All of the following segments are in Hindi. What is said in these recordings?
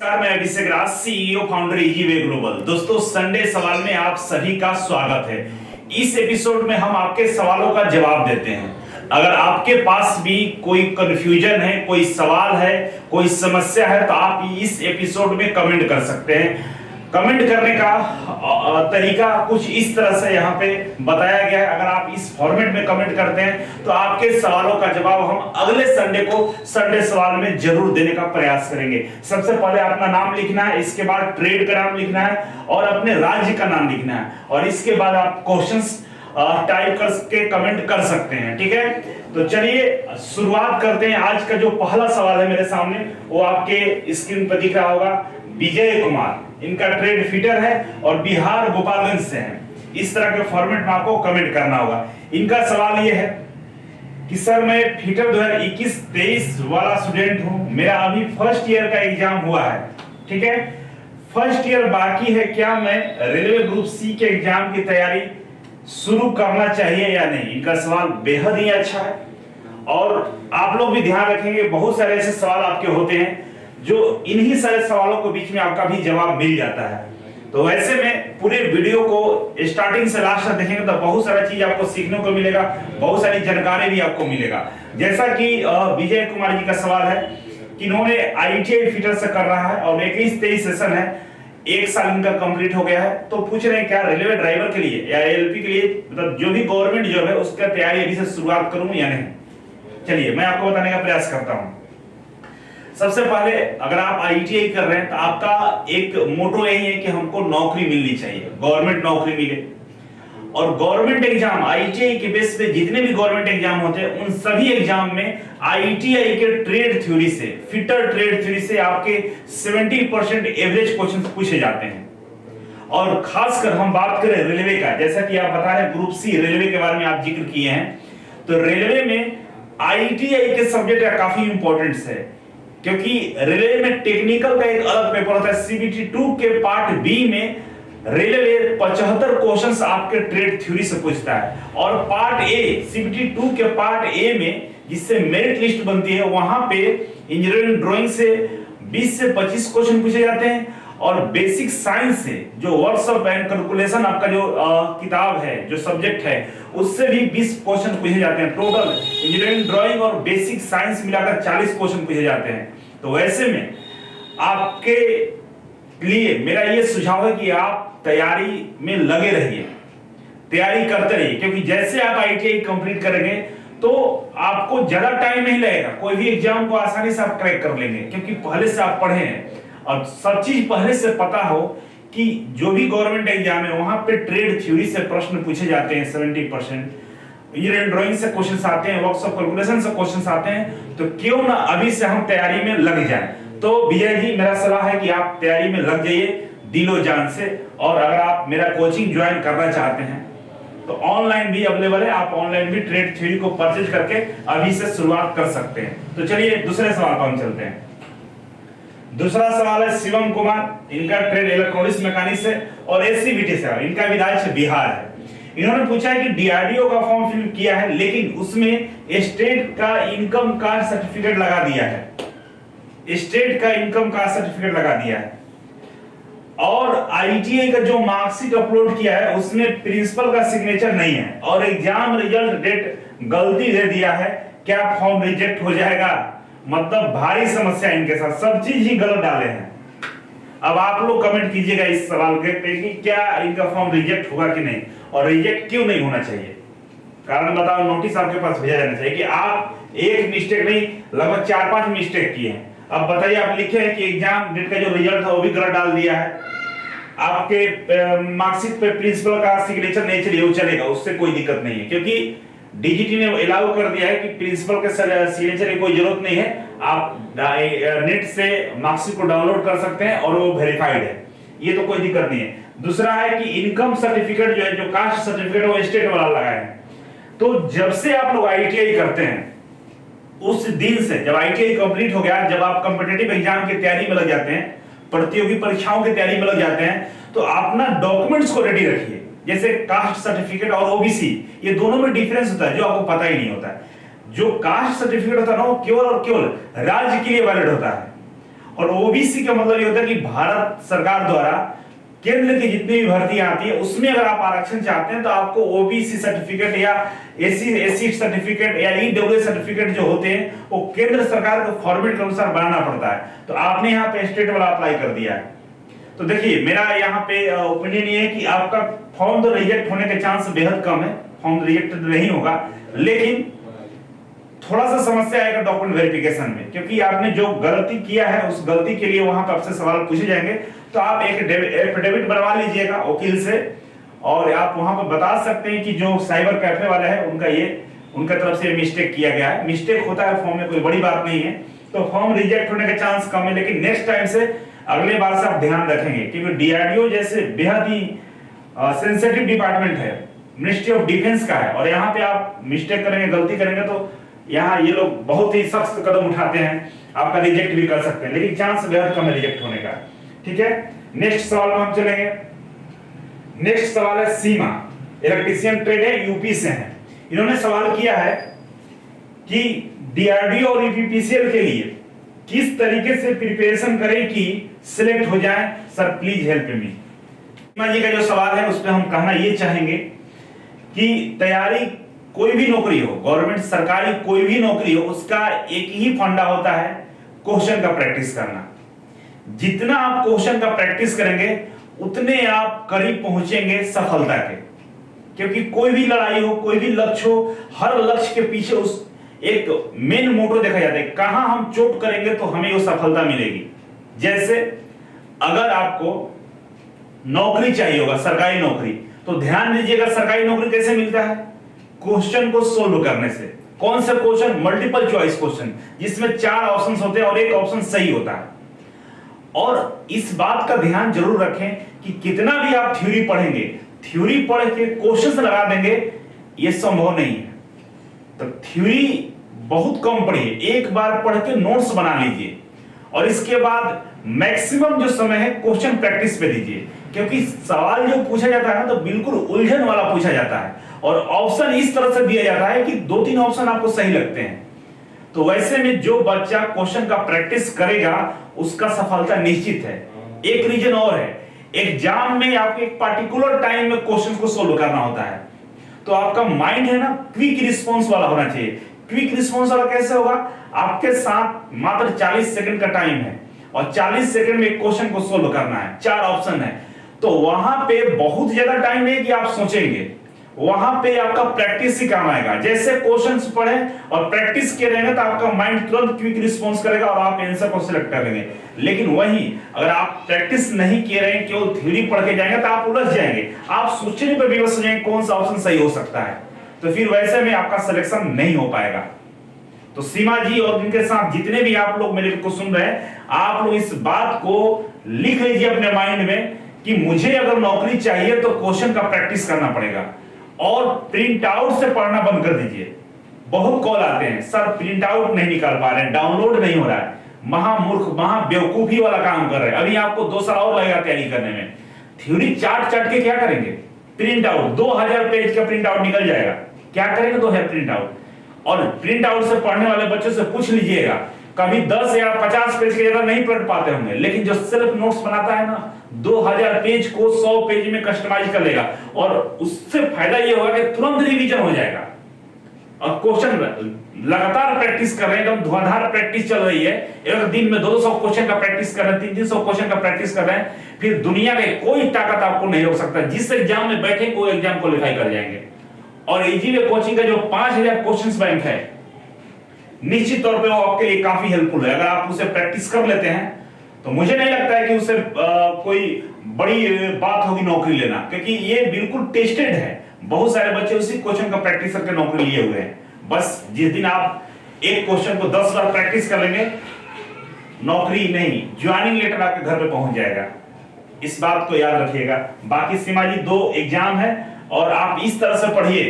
नमस्कार, मैं अभिषेक राज, सीईओ फाउंडर इजीवे ग्लोबल। दोस्तों, संडे सवाल में आप सभी का स्वागत है। इस एपिसोड में हम आपके सवालों का जवाब देते हैं। अगर आपके पास भी कोई कंफ्यूजन है, कोई सवाल है, कोई समस्या है, तो आप इस एपिसोड में कमेंट कर सकते हैं। कमेंट करने का तरीका कुछ इस तरह से यहाँ पे बताया गया है। अगर आप इस फॉर्मेट में कमेंट करते हैं तो आपके सवालों का जवाब हम अगले संडे को संडे सवाल में जरूर देने का प्रयास करेंगे। सबसे पहले अपना नाम लिखना है, इसके बाद ट्रेड का नाम लिखना है और अपने राज्य का नाम लिखना है, और इसके बाद आप क्वेश्चंस टाइप करके कमेंट कर सकते हैं। ठीक है, तो चलिए शुरुआत करते हैं। आज का जो पहला सवाल है मेरे सामने, वो आपके स्क्रीन पर दिख रहा होगा। विजय कुमार, इनका ट्रेड फिटर है और बिहार गोपालगंज से है। इस तरह के फॉर्मेट में आपको कमेंट करना होगा। इनका सवाल ये है कि सर, मैं फिटर 2021-23 वाला स्टूडेंट हूं। मेरा अभी फर्स्ट ईयर का एग्जाम हुआ है। ठीक है, फर्स्ट ईयर बाकी है। क्या मैं रेलवे ग्रुप सी के एग्जाम की तैयारी शुरू करना चाहिए या नहीं? इनका सवाल बेहद ही अच्छा है और आप लोग भी ध्यान रखेंगे, बहुत सारे ऐसे सवाल आपके होते हैं जो इन्हीं सारे सवालों के बीच में आपका भी जवाब मिल जाता है। तो ऐसे में पूरे वीडियो को स्टार्टिंग से लास्ट तक देखेंगे तो बहुत सारा चीज आपको सीखने को मिलेगा, बहुत सारी जानकारी भी आपको मिलेगा। जैसा कि विजय कुमार जी का सवाल है कि इन्होंने आईटीआई फिटर से कर रहा है और 21-23 सेशन है, 1 साल इनका कंप्लीट हो गया है। तो पूछ रहे हैं क्या रेलवे ड्राइवर के लिए या एलपी के लिए, मतलब जो भी गवर्नमेंट जॉब है उसका तैयारी अभी से शुरुआत करूं या नहीं? चलिए मैं आपको बताने का प्रयास करता हूं। सबसे पहले अगर आप आईटीआई कर रहे हैं तो आपका एक मोटो यही है कि हमको नौकरी मिलनी चाहिए, गवर्नमेंट नौकरी मिले। और गवर्नमेंट एग्जाम आईटीआई के बेस पे जितने भी गवर्नमेंट एग्जाम होते हैं उन सभी एग्जाम में आईटीआई के ट्रेड थ्योरी से, फिटर ट्रेड थ्योरी से आपके 70% एवरेज क्वेश्चन पूछे जाते हैं। और खासकर हम बात करें रेलवे का, जैसा कि आप बता रहे हैं ग्रुप सी रेलवे के बारे में आप जिक्र किए हैं, तो रेलवे में आईटीआई के सब्जेक्ट का काफी इंपॉर्टेंस है, क्योंकि रेलवे में टेक्निकल का एक अलग पेपर होता है। सीबीटी 2 के पार्ट बी में रेलवे 75 क्वेश्चंस आपके ट्रेड थ्योरी से पूछता है, और पार्ट ए सीबीटी 2 के पार्ट ए में जिससे मेरिट लिस्ट बनती है, वहां पे इंजीनियरिंग ड्राइंग से 20 से 25 क्वेश्चन पूछे जाते हैं, और बेसिक साइंस से जो वर्कशॉप एंड कैलकुलेशन आपका जो किताब है, जो सब्जेक्ट है, उससे भी 20 क्वेश्चन पूछे जाते हैं। टोटल इंजीनियरिंग ड्राइंग और बेसिक साइंस मिलाकर 40 क्वेश्चन पूछे जाते हैं। तो ऐसे में आपके लिए मेरा ये सुझाव है कि आप तैयारी में लगे रहिए, तैयारी करते रहिए, क्योंकि जैसे आप आईटीआई कंप्लीट करेंगे तो आपको ज्यादा टाइम नहीं लगेगा, कोई भी एग्जाम को आसानी से आप क्रैक कर लेंगे, क्योंकि पहले से आप पढ़े हैं और सब चीज पहले से पता हो कि जो भी गवर्नमेंट एग्जाम है वहां पे ट्रेड थ्योरी से प्रश्न पूछे जाते हैं 70%, इंजीनियरिंग ड्राइंग से क्वेश्चंस आते हैं, वर्कशॉप कैलकुलेशन से क्वेश्चंस आते हैं। तो क्यों ना अभी से हम तैयारी में लग जाएं। तो विजय जी, मेरा सलाह है कि आप तैयारी में लग जाइए दिलो जान से। और अगर आप मेरा कोचिंग ज्वाइन करना चाहते हैं तो ऑनलाइन भी अवेलेबल है, आप ऑनलाइन भी ट्रेड थ्योरी को परचेज करके अभी से शुरुआत कर सकते हैं। तो चलिए दूसरे सवाल पर हम चलते हैं। दूसरा सवाल है शिवम कुमार, इनका ट्रेड इलेक्ट्रॉनिक्स मैकेनिक्स है और एससीबीटी से, इनका भी राज्य बिहार है। इन्होंने पूछा है कि डीआरडीओ का फॉर्म फिल किया है, लेकिन उसमें स्टेट का इनकम का सर्टिफिकेट लगा दिया है, स्टेट का इनकम का सर्टिफिकेट लगा दिया है, और आईटीआई का जो मार्कशीट अपलोड किया है उसमें प्रिंसिपल का सिग्नेचर नहीं है, और एग्जाम रिजल्ट डेट गलती दे दिया है। क्या फॉर्म रिजेक्ट हो जाएगा? मतलब भारी समस्या इनके साथ, सब चीज ही गलत डाले हैं। अब आप लोग कमेंट कीजिएगा इस सवाल के पे कि क्या इनका फॉर्म रिजेक्ट होगा कि नहीं, और रिजेक्ट क्यों नहीं होना चाहिए, कारण बताओ। नोटिस आपके पास भेजा जाना चाहिए कि आप एक मिस्टेक नहीं, लगभग 4-5 मिस्टेक किए हैं। अब बताइए, आप लिखे हैं कि एग्जाम डेट का जो रिजल्ट था वो भी गलत डाल दिया है, आपके मार्कशीट पे प्रिंसिपल का सिग्नेचर नहीं चाहिए, वो चलेगा, उससे कोई दिक्कत नहीं है, क्योंकि डीजीटी ने अलाउ कर दिया है कि प्रिंसिपल के सिग्नेचर की कोई जरूरत नहीं है। आप नेट से मार्कशीट को डाउनलोड कर सकते हैं और वो वेरीफाइड है, ये तो कोई दिक्कत नहीं है। दूसरा है कि इनकम सर्टिफिकेट जो है, जो कास्ट सर्टिफिकेट है, वो स्टेट वाला लगा है। तो जब से आप लोग आईटीआई करते हैं उस दिन से, जब आईटीआई कंप्लीट हो गया, जब आप कॉम्पिटिटिव एग्जाम की तैयारी में लग जाते हैं, प्रतियोगी परीक्षाओं की तैयारी में लग जाते हैं, तो अपना डॉक्यूमेंट्स को रेडी रखिए। जैसे कास्ट सर्टिफिकेट और ओबीसी, ये दोनों में डिफरेंस होता है जो आपको पता ही नहीं होता है। जो कास्ट सर्टिफिकेट होता है ना, वो केवल और केवल राज्य के लिए वैलिड होता है, और ओबीसी का मतलब ये होता है कि भारत सरकार द्वारा केंद्र की जितनी भी भर्तियां आती है उसमें अगर आप आरक्षण चाहते हैं तो आपको ओबीसी सर्टिफिकेट या एससी सर्टिफिकेट या ईडब्ल्यूएस सर्टिफिकेट जो होते हैं वो केंद्र सरकार के फॉर्मेट के अनुसार बनाना पड़ता है। तो आपने यहाँ पे स्टेट वाला अप्लाई कर दिया है। तो देखिए मेरा यहाँ पे ओपिनियन ये है कि आपका फॉर्म तो रिजेक्ट होने के चांस बेहद कम है, फॉर्म रिजेक्ट नहीं होगा, लेकिन थोड़ा सा समस्या आएगा डॉक्यूमेंट वेरिफिकेशन में, क्योंकि आपने जो गलती किया है उस गलती के लिए वहां पर आपसे सवाल पूछे जाएंगे। तो आप एक एफिडेविट बनवा लीजिएगा वकील से, और आप वहां पर बता सकते हैं कि जो साइबर कैफे वाला है उनका तरफ से मिस्टेक किया गया है। मिस्टेक होता है फॉर्म में, कोई बड़ी बात नहीं है। तो फॉर्म रिजेक्ट होने के चांस कम है, लेकिन नेक्स्ट टाइम से अगले बार से आप ध्यान रखेंगे, क्योंकि डीआरडीओ जैसे बेहद ही सेंसिटिव डिपार्टमेंट है, मिनिस्ट्री ऑफ डिफेंस का है, और यहाँ पे आप मिस्टेक करेंगे, गलती करेंगे तो यहाँ ये लोग बहुत ही सख्त कदम उठाते हैं, आपका रिजेक्ट भी कर सकते हैं, लेकिन चांस बेहद कम है रिजेक्ट होने का। ठीक है, नेक्स्ट सवाल में हम चलेंगे। नेक्स्ट सवाल है सीमा, इलेक्ट्रीशियन ट्रेड है, यूपी से है। इन्होंने सवाल किया है कि डीआरडीओ और यूपीपीसीएल के लिए किस तरीके से प्रिपरेशन करें कि सिलेक्ट हो जाए। Sir please help me. Seema ji का जो सवाल है उस पर हम कहना ये चाहेंगे कि तैयारी कोई भी नौकरी हो, गवर्नमेंट सरकारी कोई भी नौकरी हो, उसका एक ही फंडा होता है, क्वेश्चन का प्रैक्टिस करना। जितना आप क्वेश्चन का प्रैक्टिस करेंगे उतने आप करीब पहुंचेंगे सफलता के, क्योंकि कोई भी लड़ाई हो, कोई भी लक्ष्य हो, हर लक्ष्य के पीछे उस एक मेन मोटो देखा जाता है, कहां हम चोट करेंगे तो हमें वो सफलता मिलेगी। जैसे अगर आपको नौकरी चाहिए होगा, सरकारी नौकरी, तो ध्यान दीजिएगा सरकारी नौकरी कैसे मिलता है, क्वेश्चन को सोल्व करने से। कौन सा क्वेश्चन, मल्टीपल चॉइस क्वेश्चन, जिसमें 4 ऑप्शंस होते हैं और एक ऑप्शन सही होता है। और इस बात का ध्यान जरूर रखें कि कितना भी आप थ्योरी पढ़ेंगे, थ्योरी पढ़ के क्वेश्चंस लगा देंगे ये संभव नहीं है। तो थ्योरी बहुत कम पढ़िए, एक बार पढ़ के नोट्स बना लीजिए, और इसके बाद मैक्सिमम जो समय है क्वेश्चन प्रैक्टिस पे दीजिए, क्योंकि सवाल जो पूछा जाता है ना तो बिल्कुल उलझन वाला पूछा जाता है, और ऑप्शन इस तरह से दिया जाता है कि 2-3 ऑप्शन आपको सही लगते हैं। तो वैसे में जो बच्चा क्वेश्चन का प्रैक्टिस करेगा उसका सफलता निश्चित है। एक रीजन और है, एग्जाम में आपको एक पर्टिकुलर टाइम में क्वेश्चन को सोल्व करना होता है, तो आपका माइंड है ना क्विक रिस्पॉन्स वाला होना चाहिए। क्विक रिस्पॉन्स वाला कैसे होगा, आपके साथ मात्र 40 सेकंड का टाइम है और 40 सेकंड में एक क्वेश्चन को सोल्व करना है, 4 ऑप्शन है, तो वहां पे बहुत ज्यादा टाइम नहीं कि आप सोचेंगे, वहां पे आपका प्रैक्टिस ही काम आएगा। जैसे क्वेश्चंस पढ़े और प्रैक्टिस किए रहेंगे तो आपका माइंड तुरंत क्विक रिस्पॉन्स करेगा और आप आंसर को सिलेक्ट कर लेंगे। लेकिन वही अगर आप प्रैक्टिस नहीं किए रहे, केवल थ्योरी पढ़ के जाएंगे तो आप उलझ जाएंगे, आप सोचने पर विवश हो जाएंगे कौन सा ऑप्शन सही हो सकता है, तो फिर वैसे में आपका सिलेक्शन नहीं हो पाएगा। तो सीमा जी और उनके साथ जितने भी आप लोग मेरे को सुन रहे हैं, आप लोग इस बात को लिख लीजिए अपने माइंड में कि मुझे अगर नौकरी चाहिए तो क्वेश्चन का प्रैक्टिस करना पड़ेगा, और प्रिंट आउट से पढ़ना बंद कर दीजिए। बहुत कॉल आते हैं, सर प्रिंट आउट नहीं निकाल पा रहे हैं, डाउनलोड नहीं हो रहा है, महामूर्ख महा बेवकूफी वाला काम कर रहे हैं। अभी आपको 2 साल और लगेगा तैयारी करने में। थ्योरी चाट के क्या करेंगे, प्रिंट आउट 2000 पेज का प्रिंट आउट निकल जाएगा, क्या करेंगे 2000 प्रिंट आउट। और प्रिंट आउट से पढ़ने वाले बच्चों से पूछ लीजिएगा, कभी 10 या 50 पेज के ज्यादा नहीं पढ़ पाते होंगे, लेकिन जो सेल्फ नोट्स बनाता है ना 2000 पेज को 100 पेज में कस्टमाइज कर लेगा, और उससे फायदा ये होगा कि तुरंत रिवीजन हो जाएगा। और क्वेश्चन लगातार प्रैक्टिस कर रहे हैं, एकदम धुआंधार प्रैक्टिस चल रही है, एक दिन में 200 क्वेश्चन का प्रैक्टिस कर रहे हैं, 300 क्वेश्चन का प्रैक्टिस कर रहे हैं, फिर दुनिया में कोई ताकत आपको नहीं रोक सकता। जिस एग्जाम में बैठे वो एग्जाम क्वालिफाई कर जाएंगे। और इजी वे कोचिंग का जो 5000 क्वेश्चंस बैंक है, निश्चित तौर पे वो आपके लिए काफी हेल्पफुल है। अगर आप उसे प्रैक्टिस कर लेते हैं तो मुझे नहीं लगता है कि उससे कोई बड़ी बात होगी नौकरी लेना, क्योंकि ये बिल्कुल टेस्टेड है। बहुत सारे बच्चे उसी क्वेश्चन का प्रैक्टिस करके नौकरी लिए हुए हैं। बस जिस दिन आप एक क्वेश्चन को 10 बार प्रैक्टिस कर लेंगे, नौकरी नहीं ज्वाइनिंग लेटर आपके घर पे पहुंच जाएगा। इस बात को याद रखिएगा। बाकी सीमा जी 2 एग्जाम है, और आप इस तरह से पढ़िए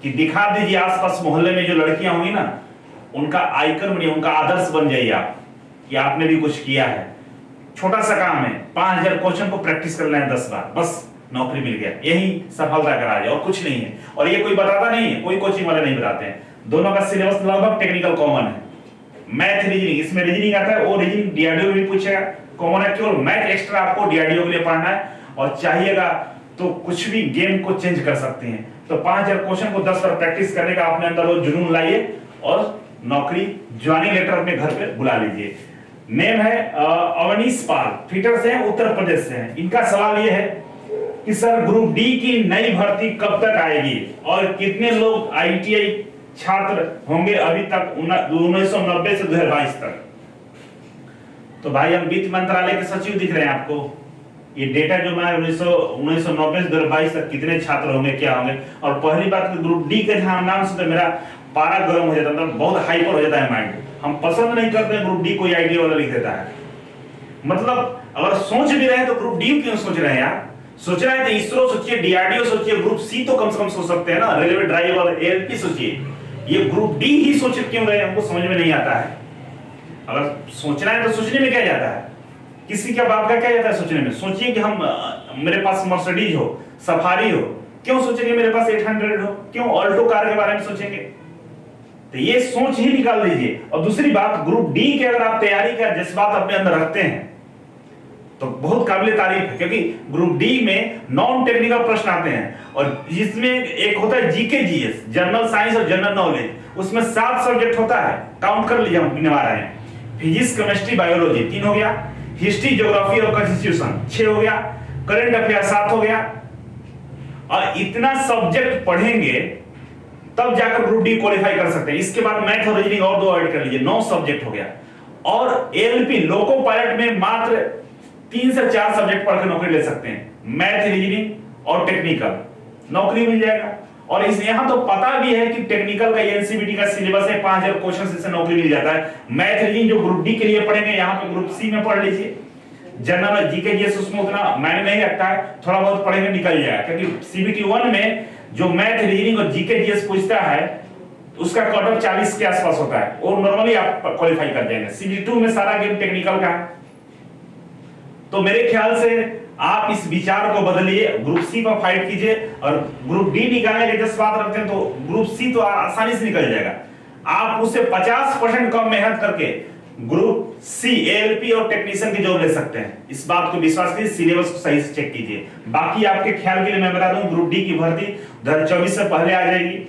कि दिखा दीजिए आसपास मोहल्ले में जो लड़कियां होंगी ना, उनका आइकन बनिए, उनका आदर्श बन जाइए आप कि आपने भी कुछ किया है। छोटा सा काम है, 5000 क्वेश्चन को प्रैक्टिस करना है 10 बार, बस नौकरी मिल गया, यही सफलता का राज है और कुछ नहीं है। और ये कोई बताता नहीं है, कोई कोचिंग वाले नहीं बताते हैं। दोनों का सिलेबस लगभग टेक्निकल कॉमन है। मैथ रीजनिंग, इसमें रीजनिंग आता है, वो रीजनिंग डीआरडीओ भी पूछेगा, कॉमन है, केवल मैथ एक्स्ट्रा आपको डीआरडीओ के लिए पढ़ना है। और चाहिएगा तो कुछ भी गेम को चेंज कर सकते हैं। तो 5000 क्वेश्चन को 10 बार प्रैक्टिस करने का अपने अंदर वो जुनून लाइए और नौकरी ज्वाइनिंग लेटर अपने घर पे बुला लीजिए। नेम है अवनीश पाल, फिटर से हैं, उत्तर प्रदेश से हैं। इनका सवाल ये है कि सर ग्रुप डी की नई भर्ती कब तक आएगी और कितने लोग आईटीआई छात्र होंगे अभी तक 1990 से 2022 तक। तो भाई हम वित्त मंत्रालय के सचिव दिख रहे हैं आपको। ये डेटा जो मैं 1990 से 2022 तक कितने छात्र होंगे, क्या होंगे। और पहली बात ग्रुप डी के जहां नाम से तो मेरा पारा गर्म हो जाता है, बहुत हाइपर हो जाता है माइंड। हम पसंद नहीं करते ग्रुप डी, कोई आईडी वाला लिख देता है। मतलब अगर सोच भी रहे तो ग्रुप डी क्यों सोच रहे हैं यार? सोच रहे हैं तो इसरो सोचिए, डीआरडीओ सोचिए, ग्रुप सी तो कम से कम सोच सकते हैं ना, रेलवे ड्राइव और एएलपी सोचिए। ये ग्रुप डी ही सोच क्यों रहे हैं, हमको समझ में नहीं आता है। अगर सोचना है तो सोचने में क्या जाता है, किसी के बाप का क्या जाता है सोचने में। सोचिए कि हम मेरे पास मर्सिडीज हो, सफारी हो, क्यों सोचेंगे मेरे पास 800 हो, क्यों ऑल्टो कार के बारे में सोचेंगे। तो ये सोच ही निकाल लीजिए। और दूसरी बात, ग्रुप डी की अगर आप तैयारी का जज्बात अपने अंदर रखते हैं तो बहुत काबिल तारीफ है, क्योंकि ग्रुप डी में नॉन टेक्निकल प्रश्न आते हैं और जिसमें एक होता है जीके जीएस, जनरल साइंस और जनरल नॉलेज, उसमें 7 सब्जेक्ट होता है, काउंट कर लीजिए, हम गिनवा रहे हैं। फिजिक्स, केमिस्ट्री, बायोलॉजी 3 हो गया, हिस्ट्री, ज्योग्राफी और कॉन्स्टिट्यूशन 6 हो गया, करंट अफेयर 7 हो गया। और इतना सब्जेक्ट पढ़ेंगे तब जाकर ग्रुप डी क्वालिफाई कर सकते हैं। इसके बाद मैथ और रीजनिंग और 2 ऐड कर लीजिए, 9 सब्जेक्ट हो गया। और एलपी लोको पायलट में मात्र 3 से 4 सब्जेक्ट पढ़ के नौकरी ले सकते हैं, मैथ, रीजनिंग और टेक्निकल, नौकरी मिल जाएगा। और इस यहां तो पता भी है कि टेक्निकल का एनसीईआरटी का सिलेबस है, 5000 क्वेश्चन से नौकरी मिल जाता है। मैथ रीजनिंग जो ग्रुप डी के लिए पढ़ेंगे, यहां पे ग्रुप सी में पढ़ लीजिए। जनरल जीके जीएस उसमें उतना मायने नहीं रखता है, थोड़ा बहुत पढ़ेंगे निकल जाएगा, क्योंकि सीबीटी 1 में जो मैथ, रीजनिंग और जीके जीएस पूछता है उसका कट ऑफ 40 के आसपास होता है, और नॉर्मली आप क्वालिफाई कर जाएंगे। सीबीटी 2 में सारा गेम टेक्निकल का है। तो मेरे ख्याल से आप इस विचार को बदलिए, ग्रुप सी पर फाइट कीजिए। और ग्रुप डी निकालने के 10 बात रखते हैं तो ग्रुप सी तो आसानी से निकल जाएगा। आप उससे 50% कम मेहनत करके ग्रुप सी, एएलपी और टेक्नीशियन की जॉब ले सकते हैं। इस बात को विश्वास कीजिए, सिलेबस को सही से चेक कीजिए। बाकी आपके ख्याल के लिए मैं बता दूं, ग्रुप डी की भर्ती 2024 से पहले आ जाएगी।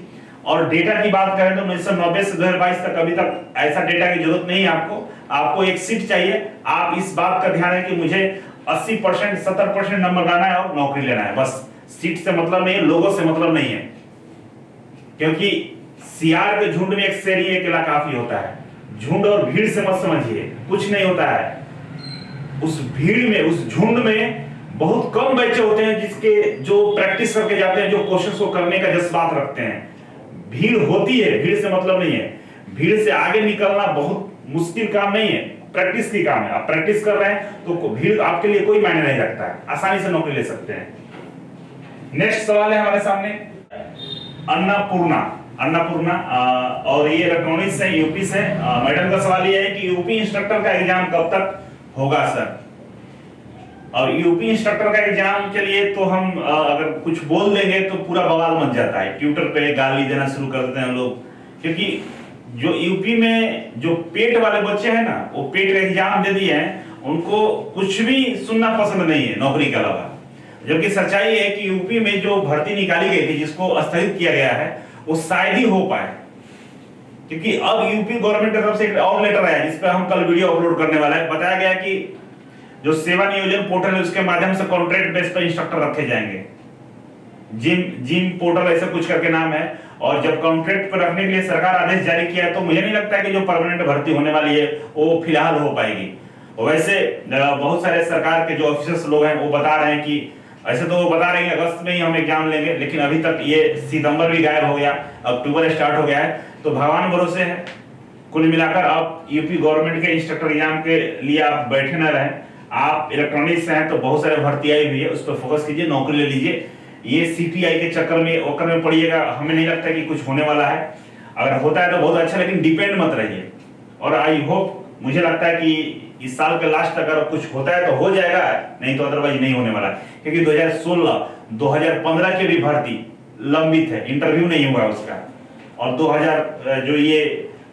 और डेटा की बात करें तो 1990 से 2022 तक अभी तक ऐसा डेटा की जरूरत नहीं है आपको एक सीट चाहिए। आप इस बात का ध्यान है कि मुझे 80%, 70% नंबर लाना है और नौकरी लेना है, बस। सीट से मतलब नहीं है, लोगों से मतलब नहीं है, क्योंकि सियार के झुंड में एक शेर ही अकेला काफी होता है। झुंड और भीड़ से मत समझिए, कुछ नहीं होता है। उस भीड़ में, उस झुंड में बहुत कम बच्चे होते हैं जिसके जो प्रैक्टिस करके जाते हैं, जो कोशिश को करने का जज्बात रखते हैं। भीड़ होती है, भीड़ से मतलब नहीं है। भीड़ से आगे निकलना बहुत मुश्किल काम नहीं है, प्रैक्टिस की काम है। आप प्रैक्टिस कर रहे हैं तो भीड़ आपके लिए कोई मायने नहीं रखता है, आसानी से नौकरी ले सकते हैं। नेक्स्ट सवाल है हमारे सामने अन्नपूर्णा और ये इलेक्ट्रॉनिक्स से, यूपी से। मैडम का सवाल ये है कि यूपी इंस्ट्रक्टर का एग्जाम कब तक होगा सर। और यूपी इंस्ट्रक्टर का एग्जाम के लिए तो हम अगर कुछ बोल देंगे तो पूरा बवाल मच जाता है, ट्विटर पे गाली देना शुरू कर देते हैं लोग। क्योंकि जो यूपी में जो पेट वाले बच्चे हैं ना, वो पेट का एग्जाम दे दिए हैं, उनको कुछ भी सुनना पसंद नहीं है नौकरी के अलावा। जबकि सच्चाई है कि यूपी में जो भर्ती निकाली गई थी, जिसको स्थगित किया गया है, वो शायद ही हो पाए। क्योंकि अब यूपी गवर्नमेंट की तरफ से एक और लेटर आया जिस पर हम कल वीडियो अपलोड करने वाला है। बताया गया कि जो सेवा नियोजन पोर्टल है उसके माध्यम से कॉन्ट्रैक्ट बेस पर इंस्ट्रक्टर रखे जाएंगे। जिम पोर्टल ऐसा कुछ करके नाम है। और जब कॉन्ट्रैक्ट पर रखने के लिए सरकार आदेश जारी किया है तो मुझे नहीं लगता है कि जो परमानेंट भर्ती होने वाली है वो फिलहाल हो पाएगी। वैसे बहुत सारे सरकार के जो ऑफिसर्स लोग हैं वो बता रहे हैं कि ऐसे तो वो बता रहे हैं अगस्त में ही हम एग्जाम लेंगे, लेकिन अभी तक ये सितंबर भी गायब हो गया, अक्टूबर स्टार्ट हो गया है। तो भगवान भरोसे है। कुल मिलाकर आप यूपी गवर्नमेंट के इंस्ट्रक्टर एग्जाम के लिए आप बैठे ना रहें। आप इलेक्ट्रॉनिक्स से हैं तो बहुत सारे भर्ती आई हुई है, उस पर फोकस कीजिए, नौकरी ले लीजिए। ये सीटीआई के चक्कर में पड़िएगा, हमें नहीं लगता कि कुछ होने वाला है। अगर होता है तो बहुत अच्छा, लेकिन डिपेंड मत रहिए। और आई होप, मुझे लगता है कि इस साल के लास्ट तक अगर कुछ होता है तो हो जाएगा, नहीं तो अदरवाइज नहीं होने वाला। क्योंकि 2016, 2015 की भी भर्ती लंबित है, इंटरव्यू नहीं हुआ उसका। और 2000 जो ये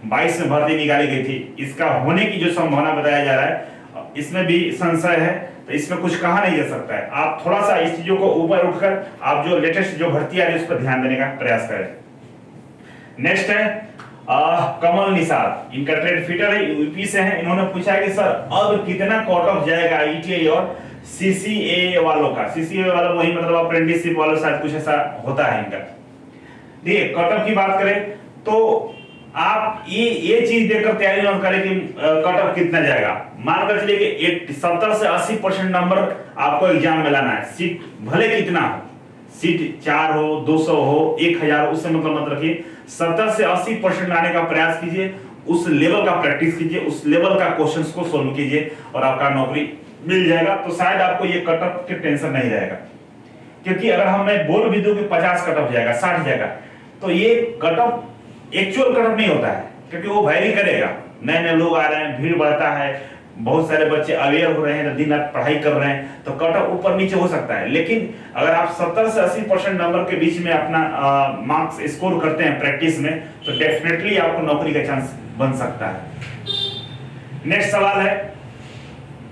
2022 में भर्ती निकाली गई थी, इसका होने की जो संभावना बताया जा रहा है इसमें भी संशय है, तो इसमें कुछ कहा नहीं जा सकता है। आप थोड़ा सा इस चीजों को ऊपर उठकर आप जो लेटेस्ट जो भर्ती आ रही है उस पर ध्यान देने का प्रयास करें। नेक्स्ट है कमल निषाद, इनका ट्रेड फिटर है, यूपी से है। इन्होंने पूछा है कि सर अब कितना कट ऑफ जाएगा आईटीआई और सीसीए वालों का। सीसीए वाला वही मतलब अप्रेंटिसशिप वालों शायद कुछ ऐसा होता है इनका। देखिए कट ऑफ की बात करें तो आप ये चीज देखकर तैयारी न करें कि कट ऑफ कितना जाएगा। मानकर चलिए कि 70 से 80% नंबर आपको एग्जाम में लाना है, सीट भले कितना हो, सीट 4 हो 200 हो 1000 हो, उससे मतलब मत रखिए। 70 से 80% लाने का प्रयास कीजिए, उस लेवल का प्रैक्टिस कीजिए, उस लेवल का क्वेश्चंस को सोल्व कीजिए और आपका नौकरी मिल जाएगा। तो शायद आपको ये कट ऑफ की टेंशन नहीं रहेगा, क्योंकि अगर हम मैं बोल भी दूं कि 50 कट ऑफ जाएगा 60 जाएगा, तो ये cut off actual cut off नहीं होता है, क्योंकि वो वैरी करेगा। नए नए लोग आ रहे हैं, भीड़ बढ़ता है, बहुत सारे बच्चे अवेयर हो रहे हैं, दिन रात पढ़ाई कर रहे हैं, तो कट ऑफ ऊपर नीचे हो सकता है। लेकिन अगर आप 70 से 80% नंबर के बीच में अपना मार्क्स स्कोर करते हैं प्रैक्टिस में, तो डेफिनेटली आपको नौकरी का चांस बन सकता है। नेक्स्ट सवाल है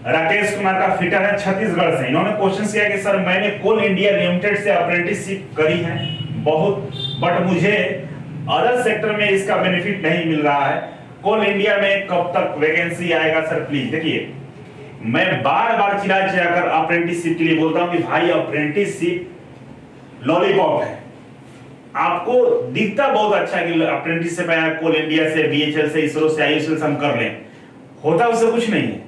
राकेश कुमार का, फिटर है छत्तीसगढ़ से। इन्होंने क्वेश्चन किया कि सर मैंने कोल इंडिया लिमिटेड से अप्रेंटिसशिप करी है बहुत, बट मुझे अदर सेक्टर में इसका बेनिफिट नहीं मिल रहा है। कोल इंडिया में कब तक वैकेंसी आएगा सर प्लीज। देखिए मैं बार बार चिल्ला चिल्लाकर अप्रेंटिसशिप के लिए बोलता हूं कि भाई अप्रेंटिसशिप लॉलीपॉप है। आपको दिखता बहुत अच्छा है कि अप्रेंटिसशिप आया कोल इंडिया से, बीएचएल से, इसरो से, आईयूसीएल से हम कर लें, होता उससे कुछ नहीं है।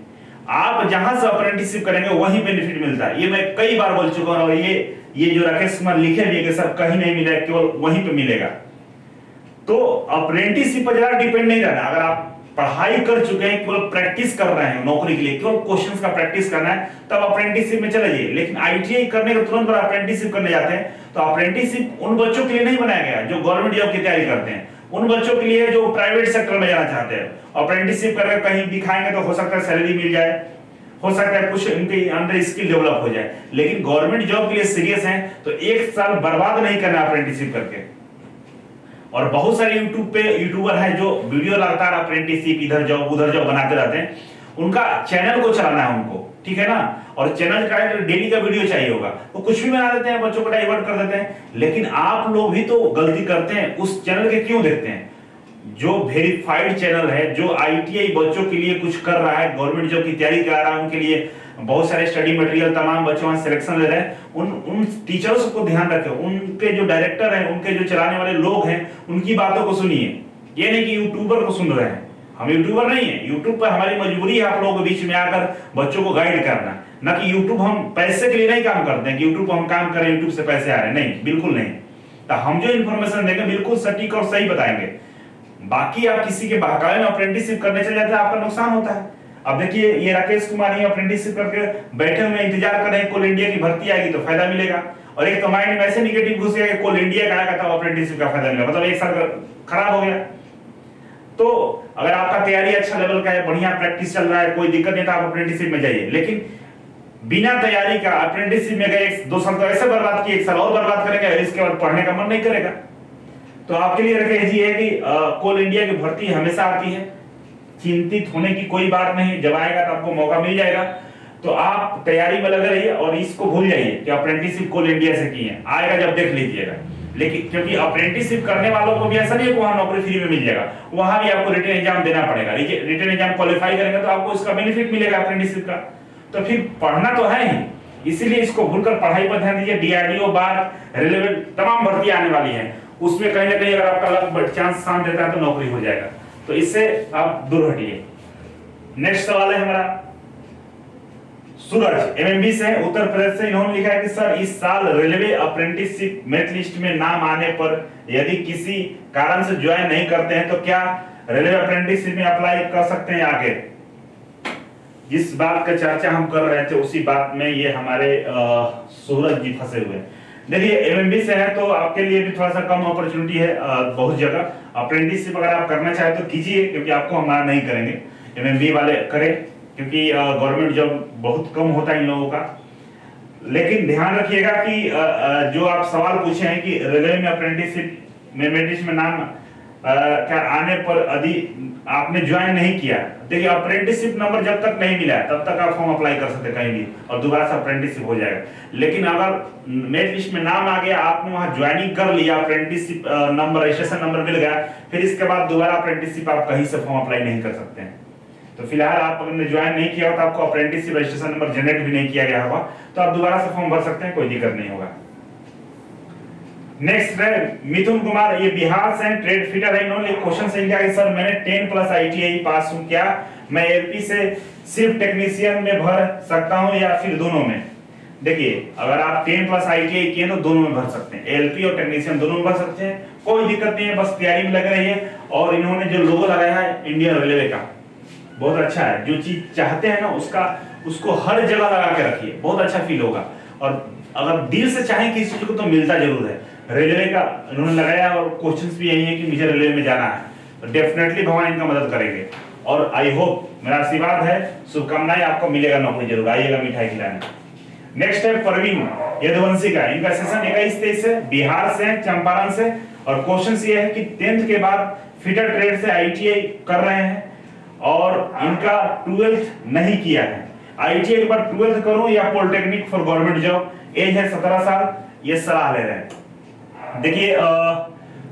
आप जहां से अप्रेंटिसशिप करेंगे वहीं बेनिफिट मिलता है। ये मैं कई बार बोल चुका हूं, और ये जो राकेश कुमार लिखे भी है कि सर कहीं नहीं मिलेगा, केवल वहीं पे मिलेगा। तो अप्रेंटिसशिप पर ज्यादा डिपेंड नहीं रहना। अगर आप पढ़ाई कर चुके हैं, केवल प्रैक्टिस कर रहे हैं नौकरी के लिए, केवल क्वेश्चंस का प्रैक्टिस करना है, तब अप्रेंटिसशिप में चले जाइए। लेकिन आईटीआई करने के तुरंत बाद अप्रेंटिसशिप करने जाते हैं, तो अप्रेंटिसशिप उन बच्चों के लिए नहीं बनाया गया जो गवर्नमेंट जॉब की तैयारी करते हैं, उन बच्चों के लिए जो प्राइवेट सेक्टर में जाना चाहते हैं। अप्रेंटिसशिप करके कहीं दिखाएंगे तो हो सकता है सैलरी मिल जाए, हो सकता है कुछ इनके अंदर स्किल डेवलप हो जाए। लेकिन गवर्नमेंट जॉब के लिए सीरियस हैं तो एक साल बर्बाद नहीं करना अप्रेंटिसशिप करके। और बहुत सारे यूट्यूबर हैं जो वीडियो लगातार अप्रेंटिसशिप इधर जॉब उधर जॉब बनाते रहते हैं, उनका चैनल को चलाना है उनको, ठीक है ना। और चैनल का डेली का वीडियो चाहिए होगा, वो कुछ भी बना देते हैं, बच्चों को डाइवर्ट कर देते हैं। लेकिन आप लोग भी तो गलती करते हैं, उस चैनल के क्यों देखते हैं? जो वेरीफाइड चैनल है, जो आईटीआई बच्चों के लिए कुछ कर रहा है, गवर्नमेंट जॉब की तैयारी कर रहा है, उनके लिए बहुत सारे स्टडी मटेरियल तमाम बच्चों में सिलेक्शन ले रहे हैं, उन टीचर्स को ध्यान रखें, उनके जो डायरेक्टर हैं, उनके जो चलाने वाले लोग हैं, उनकी बातों को सुनिए। ये नहीं कि यूट्यूबर को सुन रहे हैं। हम यूट्यूबर नहीं है, यूट्यूब पर हमारी मजबूरी है आप लोगों के बीच में आकर बच्चों को गाइड करना, ना कि यूट्यूब हम पैसे के लिए नहीं काम करते हैं कि यूट्यूब हम काम करें, यूट्यूब से पैसे आ रहे हैं, नहीं, बिल्कुल नहीं। तो हम जो इन्फॉर्मेशन देंगे बिल्कुल सटीक और सही बताएंगे। बाकी आप किसी के बहकावे में अप्रेंटिसशिप करने चले जाते हैं, आपका नुकसान होता है। अब देखिए ये राकेश कुमार ही अप्रेंटिसशिप करके बैठे हुए इंतजार कर रहे हैं कोल इंडिया की भर्ती आएगी तो फायदा मिलेगा, और एक तो माइंड में ऐसे निगेटिव घुस गया कि कोल इंडिया का आएगा तब अप्रेंटिसशिप का फायदा मिलेगा, मतलब एक साल खराब हो गया। तो अगर आपका तैयारी अच्छा लेवल का है, बढ़िया प्रैक्टिस चल रहा है, कोई दिक्कत नहीं, तो आप अप्रेंटिसशिप में जाइए। लेकिन बिना तैयारी का अप्रेंटिसशिप में गए 2 साल तो ऐसे बर्बाद किए, 1 साल और बर्बाद करेंगे, इसके बाद पढ़ने का मन नहीं करेगा। तो आपके लिए राकेश जी है कि कोल इंडिया की भर्ती हमेशा आती है, चिंतित होने की कोई बात नहीं, जब आएगा तो आपको मौका मिल जाएगा। तो आप तैयारी में लगे रहिए और इसको भूल जाइए कि अप्रेंटिसशिप कोल इंडिया से की है, आएगा जब देख लीजिएगा। लेकिन क्योंकि अप्रेंटिसशिप करने वालों को भी ऐसा नहीं है कि वहां नौकरी फ्री में मिल जाएगा, वहां भी आपको रिटन एग्जाम देना पड़ेगा। रिटन एग्जाम क्वालिफाई करेंगे तो आपको इसका बेनिफिट मिलेगा अप्रेंटिसशिप का। तो फिर पढ़ना तो है ही, इसीलिए इसको भूलकर पढ़ाई पर ध्यान दीजिए। डीआरडीओ बार रिलेवेंट तमाम भर्ती आने वाली है, उसमें कहीं ना कहीं अगर आपका लक चांस साथ देता है तो नौकरी हो जाएगा, तो इससे आप दूर हटिए। नेक्स्ट सवाल है हमारा सूरज एमएमबी से उत्तर प्रदेश से। इन्होंने लिखा है कि सर इस साल रेलवे अप्रेंटिसशिप मेरिट लिस्ट में नाम आने पर यदि किसी कारण से ज्वाइन नहीं करते हैं तो क्या रेलवे अप्रेंटिसशिप में अप्लाई कर सकते हैं आगे? जिस बात का चर्चा हम कर रहे थे उसी बात में ये हमारे सूरज जी फंसे हुए हैं। देखिए एमएमबी से है तो आपके लिए भी थोड़ा सा कम अपॉर्चुनिटी है बहुत जगह। अप्रेंटिसशिप अगर आप करना चाहे तो कीजिए, क्योंकि आपको हम मना नहीं करेंगे, एमएमबी वाले करें, क्योंकि गवर्नमेंट जॉब बहुत कम होता है इन लोगों का। लेकिन ध्यान रखिएगा कि जो आप सवाल पूछे हैं कि रेलवे में अप्रेंटिसशिप में नाम क्या आने पर यदि आपने ज्वाइन नहीं किया, देखिए अप्रेंटिसशिप नंबर जब तक नहीं मिला है तब तक आप फॉर्म अप्लाई कर सकते कहीं भी और दोबारा से अप्रेंटिसशिप हो जाएगा। लेकिन अगर मेरिट लिस्ट में नाम आ गया, आपने वहां ज्वाइनिंग कर लिया, अप्रेंटिसशिप नंबर रजिस्ट्रेशन नंबर मिल गया, फिर इसके बाद दोबारा अप्रेंटिसशिप आप कहीं से फॉर्म अप्लाई नहीं कर सकते हैं। तो फिलहाल आप अगर ज्वाइन नहीं किया हो तो आपको अप्रेंटिसशिप रजिस्ट्रेशन नंबर जनरेट भी नहीं किया गया होगा, तो आप दोबारा से फॉर्म भर सकते हैं, कोई दिक्कत नहीं होगा। नेक्स्ट है मिथुन कुमार, ये बिहार से ट्रेड फिटर है। इन्होंने क्वेश्चन से लिखा कि सर मैंने 10 प्लस ITI पास हूं, क्या मैं LP से सिर्फ टेक्नीशियन में भर सकता हूं या फिर दोनों में? देखिए अगर आप 10 प्लस ITI किए तो दोनों में भर सकते हैं, LP और टेक्नीशियन दोनों में भर सकते हैं, कोई दिक्कत नहीं है, बस तैयारी में लग रही है। और इन्होंने जो लोगो लगाया है इंडियन रेलवे का बहुत अच्छा है, जो चीज चाहते हैं ना उसको हर जगह लगा के रखिए, बहुत अच्छा फील होगा। और अगर दिल से चाहें किसी चीज को तो मिलता जरूर है। रेलवे का इन्होंने लगाया और क्वेश्चंस भी यही है कि मुझे रेलवे में जाना है, तो डेफिनेटली भगवान इनका मदद करेंगे। और आई होप, मेरा आशीर्वाद है, शुभकामनाएं, आपको मिलेगा नौकरी जरूर, आइएगा मिठाई खिलाने। नेक्स्ट है परवीन यदुवंशी का, इनका सेशन 21-23 है, बिहार से है, चंपारण से। और क्वेश्चन ये है कि 10th के बाद फिटर ट्रेड से ITI कर रहे हैं और इनका 12th नहीं किया है, ITI के बाद 12th करूं या polytechnic for government job, age है 17 साल, ये सलाह ले रहे हैं। देखिए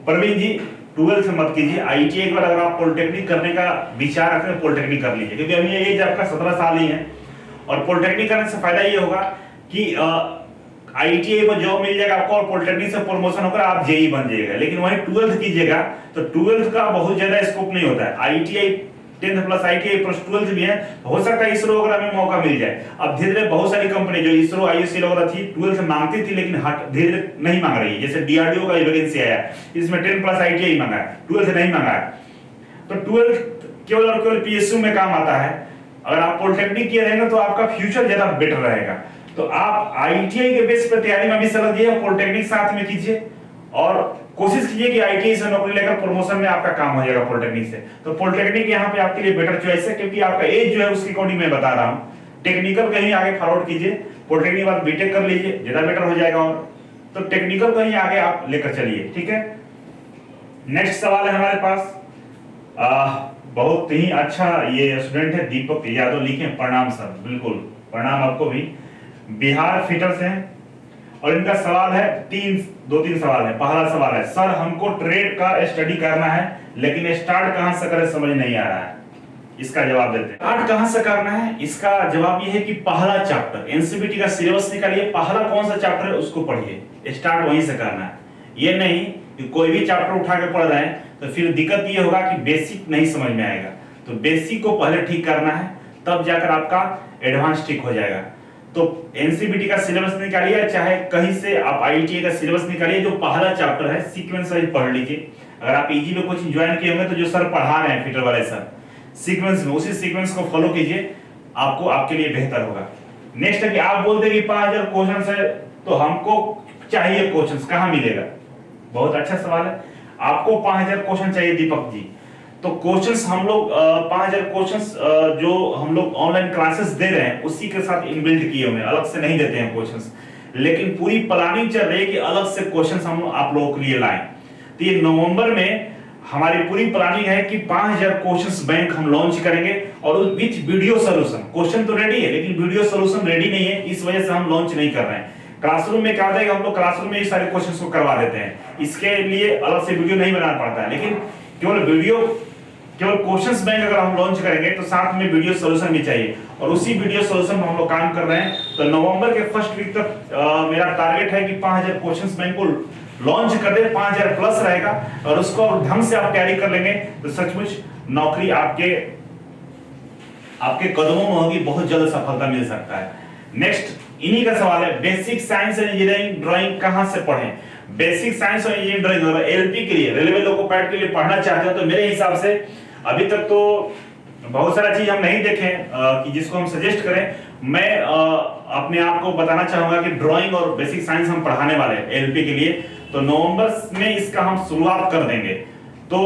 प्रवीण जी 12th मत कीजिए, ITI के बाद अगर आप पॉलिटेक्निक करने का विचार रखते हैं पॉलिटेक्निक कर लीजिए, क्योंकि अभी एज आपका 17 साल ही है। और पॉलिटेक्निक करने से फायदा ये होगा कि ITI पर जॉब मिल जाएगा आपको और पॉलिटेक्निक से प्रमोशन होकर आप JEE बन जाइएगा। लेकिन वहीं 12th कीजिएगा तो 12th का बहुत ज्यादा स्कोप नहीं होता है, ITI 10th plus ITI plus 12th भी है, हो सकता है इसरो वगैरह में मौका मिल जाए। अब धीरे धीरे बहुत सारी कंपनी जो इसरो IOCL वगैरह थी 12th मांगती थी, लेकिन धीरे धीरे नहीं मांग रही है। जैसे DRDO का वैकेंसी आया, इसमें 10 प्लस ITI मांगा है, 12th नहीं मांगा है। तो 12th केवल और केवल PSU में काम आता है। अगर आप पॉलिटेक्निक किए रहेंगे तो आपका फ्यूचर ज्यादा बेटर रहेगा। तो आप ITI के बेस पर तैयारी में भी सलाह दिए, पॉलिटेक्निक साथ में कीजिए और कोशिश कीजिए कि ITI से नौकरी लेकर प्रमोशन में आपका काम हो जाएगा पॉलिटेक्निक से। तो पॉलिटेक्निक यहाँ पे आपके लिए बेटर चॉइस है, क्योंकि आपका एज जो है उसके अकॉर्डिंग मैं बता रहा हूँ। टेक्निकल कहीं आगे फॉरवर्ड कीजिए, पॉलिटेक्निक बाद बीटेक कर लीजिए, ज्यादा बेटर हो जाएगा। और तो टेक्निकल कहीं आगे आप लेकर चलिए, ठीक है। नेक्स्ट सवाल है हमारे पास, बहुत ही अच्छा ये स्टूडेंट है दीपक यादव, लिखे प्रणाम सर, बिल्कुल प्रणाम आपको भी, बिहार फिटर से हैं। और इनका सवाल है दो तीन सवाल है। पहला सवाल है, सर हमको ट्रेड का स्टडी करना है लेकिन स्टार्ट कहां से करें समझ नहीं आ रहा है, इसका जवाब देते हैं। स्टार्ट कहां से करना है, इसका जवाब ये है कि पहला चैप्टर एनसीईआरटी का सिलेबस निकालिए, पहला कौन सा चैप्टर है उसको पढ़िए, स्टार्ट वहीं से करना है। ये नहीं कि कोई भी चैप्टर उठा के पढ़ रहे हैं तो फिर दिक्कत ये होगा कि बेसिक नहीं समझ में आएगा। तो बेसिक को पहले ठीक करना है, तब जाकर आपका एडवांस ठीक हो जाएगा। तो एनसीईआरटी का सिलेबस निकालिए, चाहे कहीं से आप IITA का सिलेबस निकालिए, जो पहला चैप्टर है सीक्वेंस वाइज पढ़ लीजिए। अगर आप इजी में कोचिंग ज्वाइन किए होंगे तो जो सर पढ़ा रहे हैं फिटर वाले सर सीक्वेंस में, उसी सीक्वेंस को फॉलो कीजिए, आपको आपके लिए बेहतर होगा। नेक्स्ट है कि आप बोलते हैं कि 5000 क्वेश्चंस है तो हमको चाहिए क्वेश्चंस, कहां मिलेगा? बहुत अच्छा सवाल है। आपको 5000 क्वेश्चन चाहिए दीपक जी, तो क्वेश्चंस हम लोग 5000 क्वेश्चंस जो हम लोग ऑनलाइन क्लासेस दे रहे हैं उसी के साथ इनबिल्ट किए हुए हैं, अलग से नहीं देते हैं क्वेश्चंस। लेकिन पूरी प्लानिंग चल रही है कि अलग से क्वेश्चंस हम आप लोगों के लिए लाएं। तो ये नवंबर में हमारी पूरी प्लानिंग है कि 5000 क्वेश्चंस बैंक हम लॉन्च करेंगे और विथ वीडियो सोल्यूशन। क्वेश्चन तो रेडी है लेकिन वीडियो सोल्यूशन रेडी नहीं है, इस वजह से हम लॉन्च नहीं कर रहे हैं। क्लासरूम में क्या होता है कि हम लोग क्लासरूम में ही सारे क्वेश्चंस को करवा देते हैं, इसके लिए अलग से वीडियो नहीं बनाना पड़ता है। लेकिन केवल क्वेश्चंस बैंक अगर हम लॉन्च करेंगे तो साथ में वीडियो सॉल्यूशन भी चाहिए, और उसी वीडियो सॉल्यूशन में हम लोग काम कर रहे हैं। तो नवंबर के फर्स्ट वीक तक मेरा टारगेट है कि 5000 क्वेश्चंस बैंक को लॉन्च कर दे, 5000 प्लस रहेगा, और उसको ढंग से आप तैयारी कर लेंगे तो सचमुच नौकरी आपके कदमों में होगी, बहुत जल्द सफलता मिल सकता है। नेक्स्ट इन्हीं का सवाल है, basic science and engineering drawing कहां से पढ़ें? बेसिक साइंस और इंजीनियरिंग ड्राइंग LP के लिए, रेलवे लोको पैड के लिए पढ़ना चाहते हो तो मेरे हिसाब से अभी तक तो बहुत सारा चीज हम नहीं देखे कि जिसको हम सजेस्ट करें। मैं अपने आप को बताना चाहूंगा कि ड्राइंग और बेसिक साइंस हम पढ़ाने वाले हैं LP के लिए, तो नवंबर में इसका हम शुरुआत कर देंगे। तो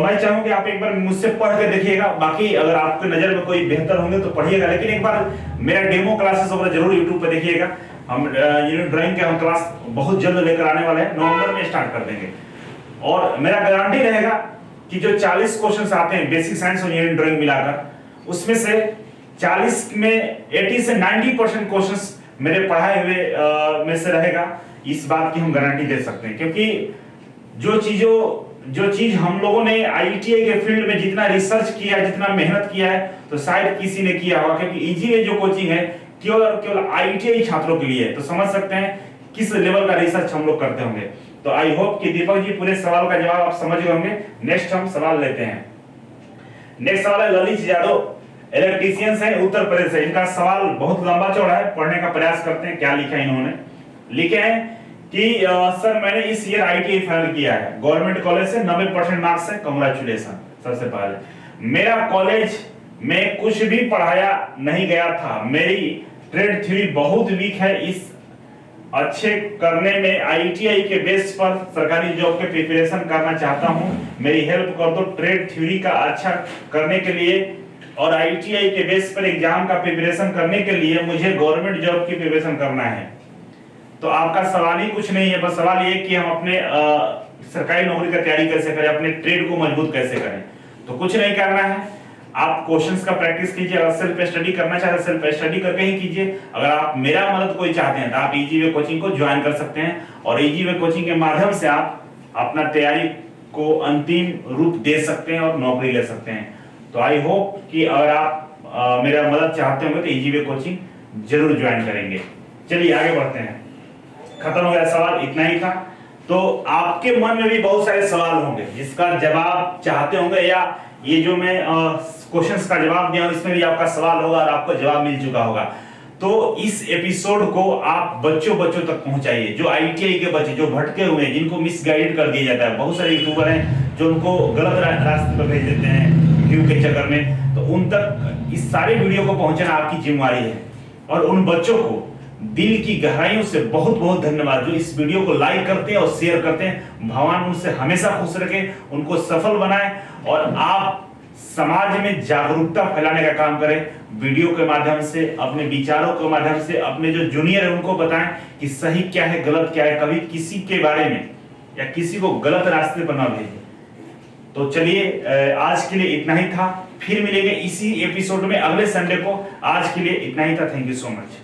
मैं चाहूंगा कि आप एक बार मुझसे पढ़ के देखिएगा, बाकी अगर आपके नजर में कोई बेहतर होंगे तो पढ़िएगा, लेकिन एक बार मेरा डेमो क्लासेस वगैरह जरूर YouTube पे देखिएगा। हम ड्राइंग के हम क्लास बहुत जल्द लेकर आने वाले हैं, नवंबर में स्टार्ट कर देंगे। और मेरा गारंटी रहेगा कि जो 40 क्वेश्चंस आते हैं बेसिक साइंस और इंजीनियरिंग ड्राइंग मिलाकर, उसमें से 40 में 80 से 90% क्वेश्चंस मेरे पढ़ाए हुए में से रहेगा। इस बात की हम गारंटी दे सकते हैं, क्योंकि जो चीज हम लोगों ने आईटीआई के फील्ड में जितना रिसर्च किया, जितना मेहनत किया है, तो शायद किसी ने किया होगा, क्योंकि इजी वे जो कोचिंग है केवल आईटीआई छात्रों के लिए है। तो समझ सकते हैं किस लेवल का रिसर्च हम लोग करते होंगे। तो आई होप कि दीपक जी पूरे सवाल का जवाब आप समझ गए होंगे। नेक्स्ट हम सवाल लेते हैं। नेक्स्ट सवाल है ललित यादव, इलेक्ट्रीशियंस है, उत्तर प्रदेश से। इनका सवाल बहुत लंबा चौड़ा है, पढ़ने का प्रयास करते हैं। क्या लिखा है इन्होंने? लिखे हैं कि सर मैंने इस ईयर आईटीआई फाइनल किया है, गवर्नमेंट कॉलेज से 90% मार्क्स है, कांग्रेचुलेशन। सबसे पहले मेरा कॉलेज में कुछ भी पढ़ाया नहीं गया था, मेरी ट्रेड थ्योरी बहुत वीक है, इस अच्छे करने में आईटीआई के बेस पर सरकारी जॉब के प्रिपरेशन करना चाहता हूं, मेरी हेल्प कर दो ट्रेड थ्योरी का अच्छा करने के लिए, और आईटीआई के बेस पर एग्जाम का प्रिपरेशन करने के लिए मुझे गवर्नमेंट जॉब की प्रिपरेशन करना है। तो आपका सवाल ही कुछ नहीं है, बस सवाल ये कि हम अपने सरकारी नौकरी का तैयारी कैसे करें, अपने ट्रेड को मजबूत कैसे करें। तो कुछ नहीं करना है, आप क्वेश्चंस का प्रैक्टिस कीजिए। अगर सेल्फ स्टडी करना चाहते हैं सेल्फ स्टडी करके ही कीजिए। अगर आप मेरा मदद कोई चाहते हैं तो आप इजी वे कोचिंग को ज्वाइन कर सकते हैं, और इजी वे कोचिंग के माध्यम से आप अपना तैयारी को अंतिम रूप दे सकते हैं और नौकरी ले सकते हैं। तो आई होप कि अगर आप मेरा मदद चाहते होंगे तो इजी वे कोचिंग जरूर ज्वाइन करेंगे। चलिए आगे बढ़ते हैं। खत्म हो गया सवाल, इतना ही था। तो आपके मन में भी बहुत सारे सवाल होंगे जिसका जवाब चाहते होंगे, या ये जो मैं क्वेश्चंस का जवाब दिया इसमें भी आपका सवाल होगा और आपको जवाब मिल चुका होगा। तो इस एपिसोड को आप बच्चों तक पहुंचाइए, जो आईटीआई के बच्चे जो भटके हुए हैं, जिनको मिसगाइड कर दिया जाता है। बहुत सारे यूट्यूबर हैं जो उनको गलत रास्ते पर भेज देते हैं व्यू के चक्कर में, तो उन तक इस सारे वीडियो को पहुंचाना आपकी जिम्मेवारी है। और उन बच्चों को दिल की गहराइयों से बहुत बहुत धन्यवाद जो इस वीडियो को लाइक करते हैं और शेयर करते हैं। भगवान उनसे हमेशा खुश रखे, उनको सफल बनाए, और आप समाज में जागरूकता फैलाने का काम करें। वीडियो के माध्यम से, अपने विचारों के माध्यम से अपने जो जूनियर है उनको बताएं कि सही क्या है, गलत क्या है। कभी किसी के बारे में या किसी को गलत रास्ते पर ना भेजें। तो चलिए आज के लिए इतना ही था, फिर मिलेंगे इसी एपिसोड में अगले संडे को। आज के लिए इतना ही था। Thank you so much.